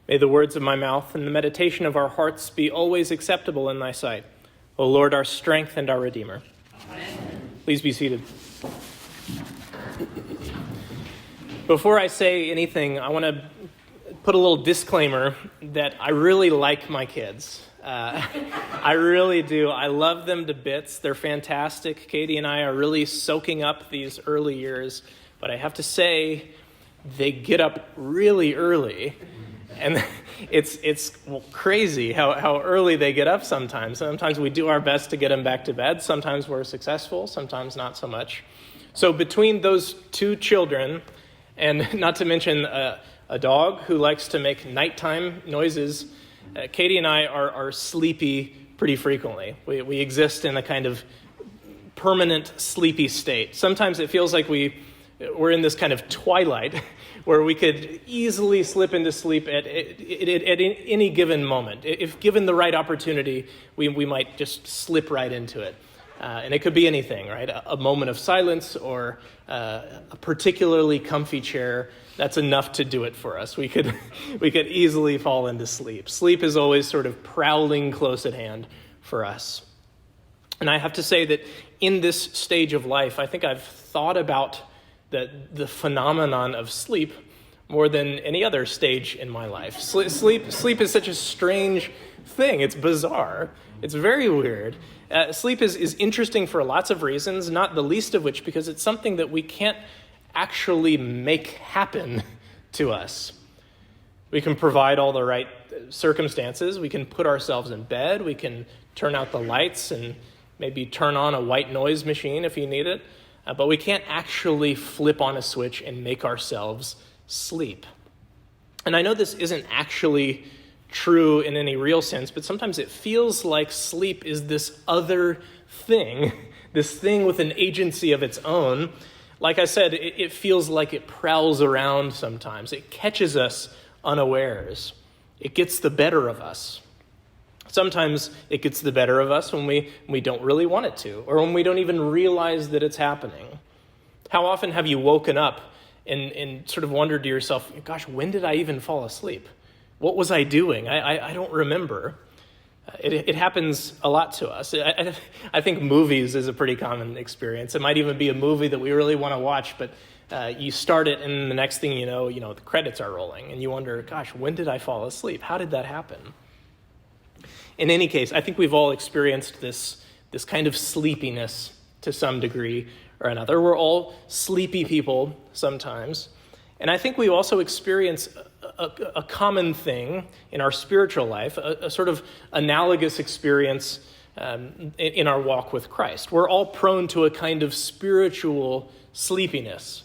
May the words of my mouth and the meditation of our hearts be always acceptable in thy sight, O Lord, our strength and our Redeemer. Amen. Please be seated. Before I say anything, I want to put a little disclaimer that I really like my kids. I really do. I love them to bits. They're fantastic. Katie and I are really soaking up these early years, but I have to say, they get up really early. And it's crazy how early they get up sometimes. Sometimes we do our best to get them back to bed. Sometimes we're successful, sometimes not so much. So between those two children, and not to mention a dog who likes to make nighttime noises, Katie and I are sleepy pretty frequently. We exist in a kind of permanent sleepy state. Sometimes it feels like we're in this kind of twilight where we could easily slip into sleep at any given moment. If given the right opportunity, we might just slip right into it. And it could be anything, right? A moment of silence or a particularly comfy chair, that's enough to do it for us. We could easily fall into sleep. Sleep is always sort of prowling close at hand for us. And I have to say that in this stage of life, I think I've thought about the phenomenon of sleep more than any other stage in my life. Sleep is such a strange thing. It's bizarre. It's very weird. Sleep is interesting for lots of reasons, not the least of which because it's something that we can't actually make happen to us. We can provide all the right circumstances. We can put ourselves in bed. We can turn out the lights and maybe turn on a white noise machine if you need it. But we can't actually flip on a switch and make ourselves sleep. And I know this isn't actually true in any real sense, but sometimes it feels like sleep is this other thing, this thing with an agency of its own. Like I said, it feels like it prowls around sometimes. It catches us unawares. It gets the better of us. Sometimes it gets the better of us when we don't really want it to, or when we don't even realize that it's happening. How often have you woken up and sort of wondered to yourself, gosh, when did I even fall asleep? What was I doing? I don't remember. It happens a lot to us. I think movies is a pretty common experience. It might even be a movie that we really want to watch, but you start it and the next thing you know, the credits are rolling and you wonder, gosh, when did I fall asleep? How did that happen? In any case, I think we've all experienced this kind of sleepiness to some degree or another. We're all sleepy people sometimes. And I think we also experience a common thing in our spiritual life, a sort of analogous experience in our walk with Christ. We're all prone to a kind of spiritual sleepiness.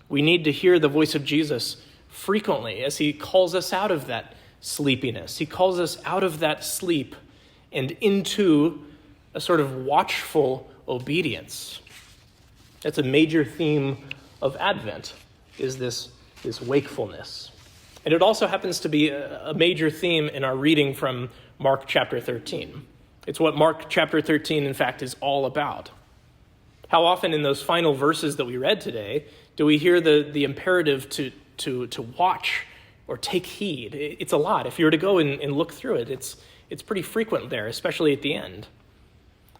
We need to hear the voice of Jesus frequently as he calls us out of that sleepiness. He calls us out of that sleep and into a sort of watchful obedience. That's a major theme of Advent, is this wakefulness. And it also happens to be a major theme in our reading from Mark chapter 13. It's what Mark chapter 13, in fact, is all about. How often in those final verses that we read today do we hear the imperative to watch or take heed? It's a lot. If you were to go and look through it, it's pretty frequent there, especially at the end.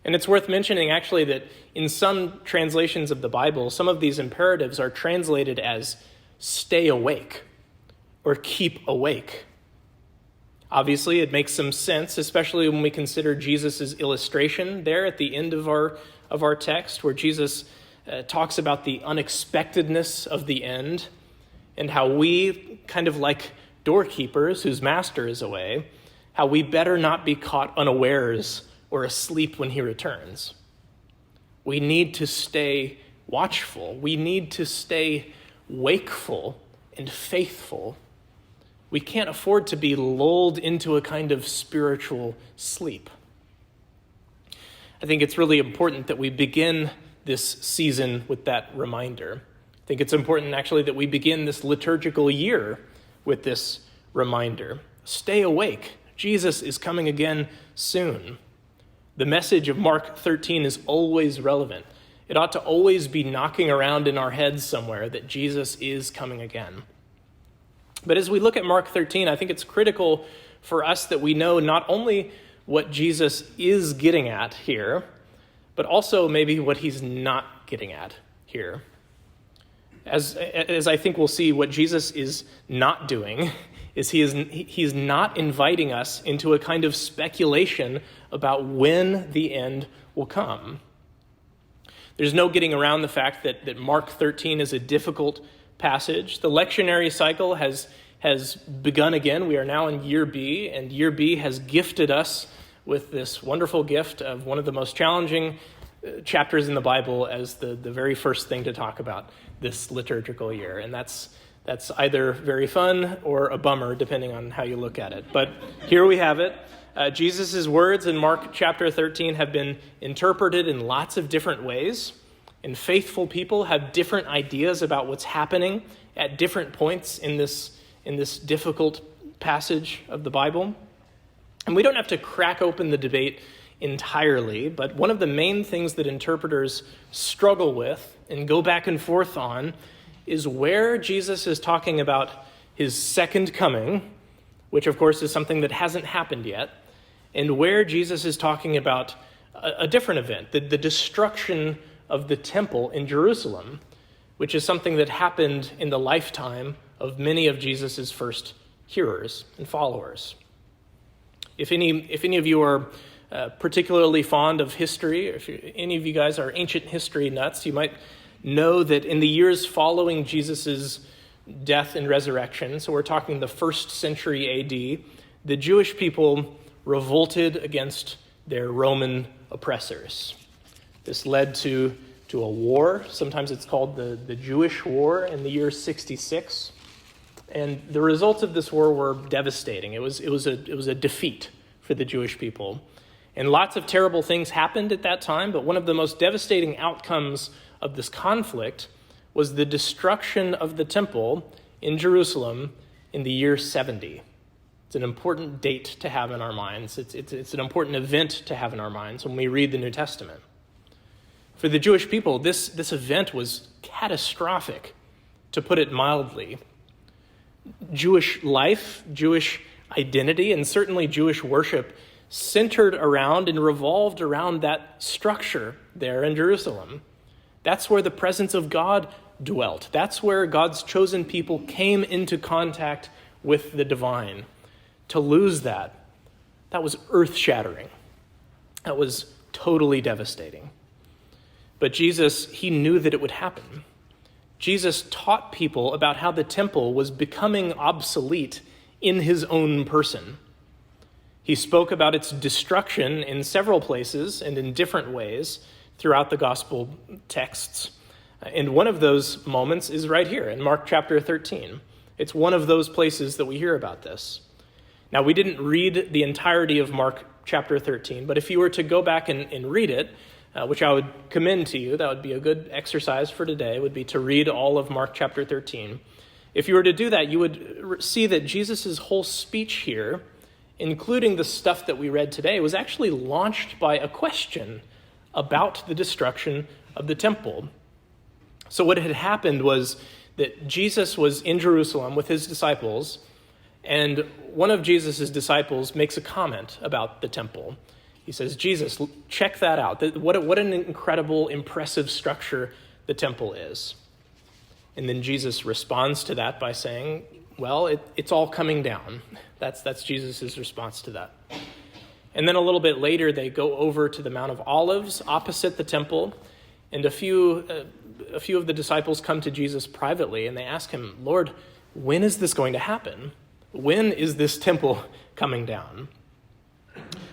And it's worth mentioning, actually, that in some translations of the Bible, some of these imperatives are translated as stay awake or keep awake. Obviously, it makes some sense, especially when we consider Jesus' illustration there at the end of our text, where Jesus talks about the unexpectedness of the end and how we, kind of like doorkeepers whose master is away, how we better not be caught unawares or asleep when he returns. We need to stay watchful. We need to stay wakeful and faithful. We can't afford to be lulled into a kind of spiritual sleep. I think it's really important that we begin this season with that reminder. I think it's important, actually, that we begin this liturgical year with this reminder. Stay awake. Jesus is coming again soon. The message of Mark 13 is always relevant. It ought to always be knocking around in our heads somewhere that Jesus is coming again. But as we look at Mark 13, I think it's critical for us that we know not only what Jesus is getting at here, but also maybe what he's not getting at here. As I think we'll see, what Jesus is not doing is he's not inviting us into a kind of speculation about when the end will come. There's no getting around the fact that Mark 13 is a difficult passage. The lectionary cycle has begun again. We are now in year B, and year B has gifted us with this wonderful gift of one of the most challenging chapters in the Bible as the very first thing to talk about this liturgical year. And that's either very fun or a bummer, depending on how you look at it. But here we have it. Jesus' words in Mark chapter 13 have been interpreted in lots of different ways, and faithful people have different ideas about what's happening at different points in this difficult passage of the Bible. And we don't have to crack open the debate entirely, but one of the main things that interpreters struggle with and go back and forth on is where Jesus is talking about his second coming, which of course is something that hasn't happened yet, and where Jesus is talking about a different event, the destruction of the temple in Jerusalem, which is something that happened in the lifetime of many of Jesus' first hearers and followers. If any of you are particularly fond of history, if any of you guys are ancient history nuts, you might know that in the years following Jesus' death and resurrection, so we're talking the 1st century AD, the Jewish people revolted against their Roman oppressors. This led to a war. Sometimes it's called the Jewish War in the year 66. And the results of this war were devastating. It was a defeat for the Jewish people. And lots of terrible things happened at that time, but one of the most devastating outcomes of this conflict was the destruction of the temple in Jerusalem in the year 70. It's an important date to have in our minds. It's an important event to have in our minds when we read the New Testament. For the Jewish people, this event was catastrophic, to put it mildly. Jewish life, Jewish identity, and certainly Jewish worship centered around and revolved around that structure there in Jerusalem. That's where the presence of God dwelt. That's where God's chosen people came into contact with the divine. To lose that was earth-shattering. That was totally devastating. But Jesus, he knew that it would happen. Jesus taught people about how the temple was becoming obsolete in his own person. He spoke about its destruction in several places and in different ways throughout the gospel texts. And one of those moments is right here in Mark chapter 13. It's one of those places that we hear about this. Now, we didn't read the entirety of Mark chapter 13, but if you were to go back and read it, which I would commend to you, that would be a good exercise for today, would be to read all of Mark chapter 13. If you were to do that, you would see that Jesus' whole speech here, including the stuff that we read today, was actually launched by a question about the destruction of the temple. So what had happened was that Jesus was in Jerusalem with his disciples, and one of Jesus' disciples makes a comment about the temple. He says, Jesus, check that out. What an incredible, impressive structure the temple is. And then Jesus responds to that by saying, well, it's all coming down. That's Jesus' response to that. And then a little bit later, they go over to the Mount of Olives opposite the temple, and a few of the disciples come to Jesus privately, and they ask him, Lord, when is this going to happen? When is this temple coming down?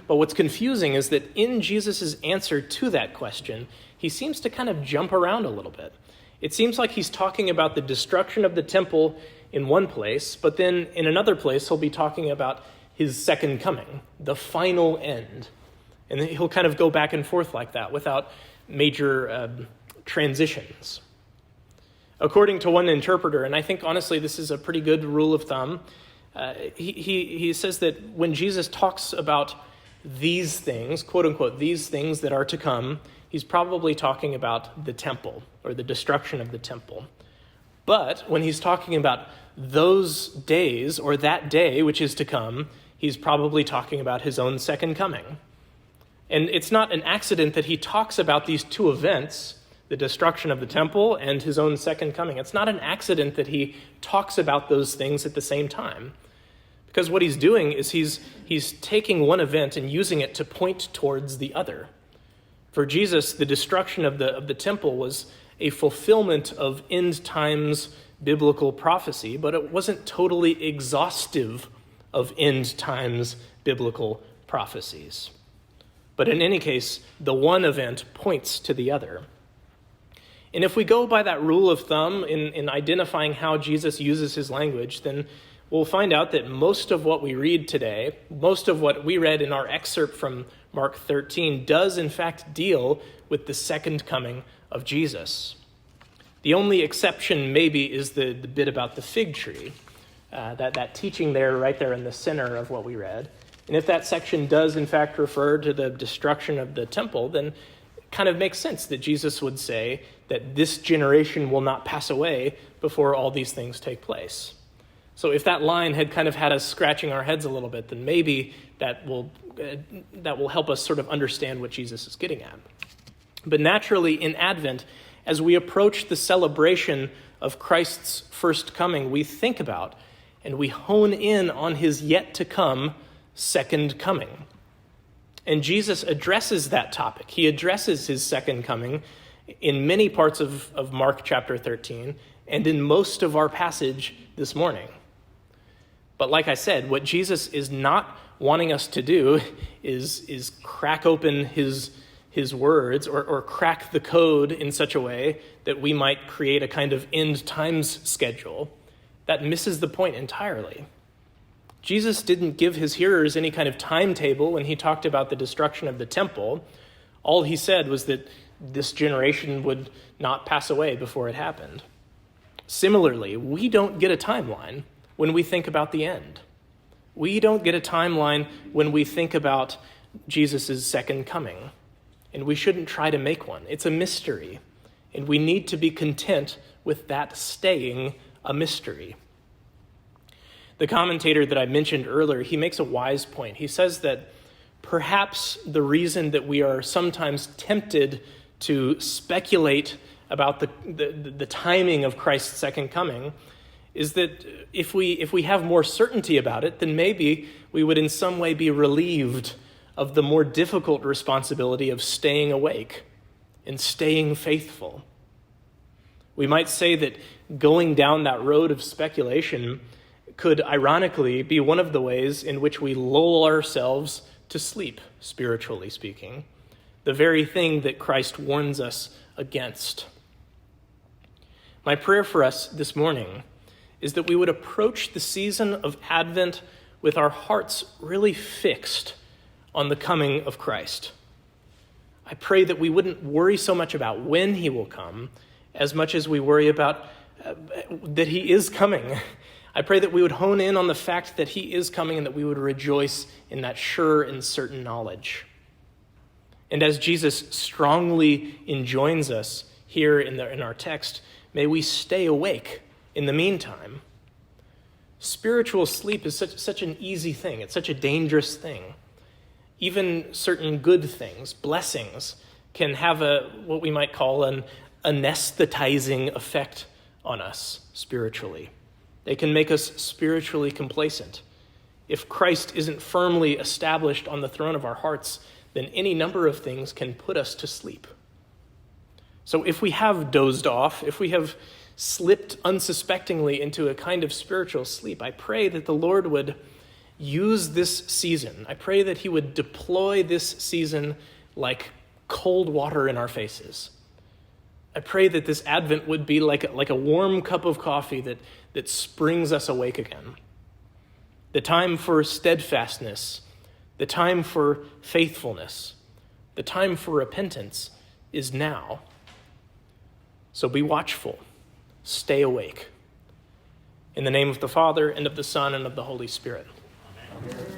But what's confusing is that in Jesus' answer to that question, he seems to kind of jump around a little bit. It seems like he's talking about the destruction of the temple in one place, but then in another place, he'll be talking about his second coming, the final end. And then he'll kind of go back and forth like that without major transitions. According to one interpreter, and I think honestly this is a pretty good rule of thumb, he says that when Jesus talks about these things, quote unquote, these things that are to come, he's probably talking about the temple or the destruction of the temple. But when he's talking about those days, or that day which is to come, he's probably talking about his own second coming. And it's not an accident that he talks about these two events, the destruction of the temple and his own second coming. It's not an accident that he talks about those things at the same time. Because what he's doing is he's taking one event and using it to point towards the other. For Jesus, the destruction of the temple was a fulfillment of end times biblical prophecy, but it wasn't totally exhaustive of end times biblical prophecies. But in any case, the one event points to the other. And if we go by that rule of thumb in identifying how Jesus uses his language, then we'll find out that most of what we read today, most of what we read in our excerpt from Mark 13, does in fact deal with the second coming of Jesus. The only exception maybe is the bit about the fig tree, that teaching there, right there in the center of what we read. And if that section does in fact refer to the destruction of the temple, then it kind of makes sense that Jesus would say that this generation will not pass away before all these things take place. So if that line had kind of had us scratching our heads a little bit, then maybe that will help us sort of understand what Jesus is getting at. But naturally, in Advent, as we approach the celebration of Christ's first coming, we think about and we hone in on his yet-to-come second coming. And Jesus addresses that topic. He addresses his second coming in many parts of Mark chapter 13 and in most of our passage this morning. But like I said, what Jesus is not wanting us to do is crack open his words or crack the code in such a way that we might create a kind of end times schedule. That misses the point entirely. Jesus didn't give his hearers any kind of timetable when he talked about the destruction of the temple. All he said was that this generation would not pass away before it happened. Similarly, we don't get a timeline when we think about the end. We don't get a timeline when we think about Jesus' second coming. And we shouldn't try to make one. It's a mystery. And we need to be content with that staying a mystery. The commentator that I mentioned earlier, he makes a wise point. He says that perhaps the reason that we are sometimes tempted to speculate about the timing of Christ's second coming is that if we have more certainty about it, then maybe we would in some way be relieved of the more difficult responsibility of staying awake and staying faithful. We might say that going down that road of speculation could ironically be one of the ways in which we lull ourselves to sleep, spiritually speaking, the very thing that Christ warns us against. My prayer for us this morning is that we would approach the season of Advent with our hearts really fixed on the coming of Christ. I pray that we wouldn't worry so much about when he will come as much as we worry about that he is coming. I pray that we would hone in on the fact that he is coming and that we would rejoice in that sure and certain knowledge. And as Jesus strongly enjoins us here in our text, may we stay awake in the meantime. Spiritual sleep is such an easy thing. It's such a dangerous thing. Even certain good things, blessings, can have what we might call an anesthetizing effect on us spiritually. They can make us spiritually complacent. If Christ isn't firmly established on the throne of our hearts, then any number of things can put us to sleep. So if we have dozed off, if we have slipped unsuspectingly into a kind of spiritual sleep, I pray that the Lord would use this season. I pray that he would deploy this season like cold water in our faces. I pray that this Advent would be like a warm cup of coffee that springs us awake again. The time for steadfastness, the time for faithfulness, the time for repentance is now. So be watchful, stay awake. In the name of the Father, and of the Son, and of the Holy Spirit. Amen.